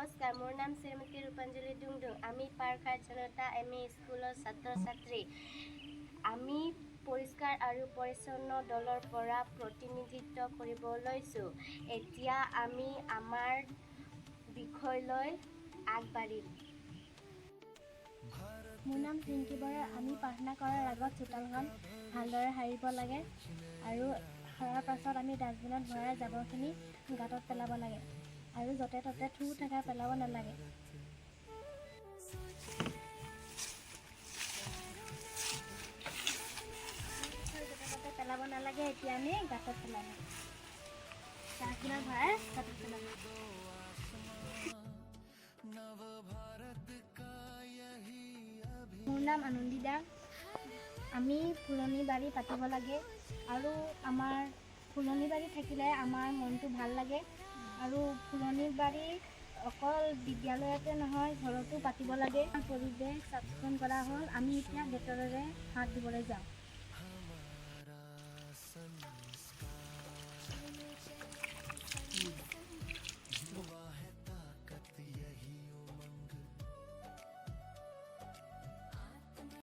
নমস্কাৰ, মোৰ নাম শ্ৰীমতী ৰূপাঞ্জলি ডুংডুং। আমি পাৰখাৰ জনতা এম.ই. স্কুলৰ ছাত্ৰ-ছাত্ৰী। আমি পৰিষ্কাৰ আৰু পৰিচ্ছন্ন দলৰ পৰা প্ৰতিনিধিত্ব কৰিব লৈছোঁ। এতিয়া আমি আমাৰ বিষয়লৈ আগবাঢ়িম। মোৰ নাম পিংকি বৰা। আমি প্ৰাৰ্থনা কৰাৰ আগত চোতালখন ভালদৰে সাৰিব লাগে আৰু সৰাৰ পাছত আমি ডাষ্টবিনত ভৰাই জাবৰখিনি গাঁতত পেলাব লাগে আৰু য'তে ত'তে থু থকা পেলাব নালাগে। য'তে ত'তে পেলাব নালাগে। এতিয়া আমি গাঁতত পেলাব লাগে, ডাষ্টবিনত ভৰাই গাঁতত পেলাব লাগে। মোৰ নাম আনন্দী দাস। আমি ফুলনি বাৰী পাতিব লাগে আৰু আমাৰ ফুলনি বাৰী থাকিলে আমাৰ মনটো ভাল লাগে আৰু ফুলনি বাৰী অকল বিদ্যালয়তে নহয় ঘৰতো পাতিব লাগে। পৰিৱেশ চাফ চিকুণ কৰা হ'ল। আমি এতিয়া ডেটলেৰে হাত ধুবলৈ যাওঁ।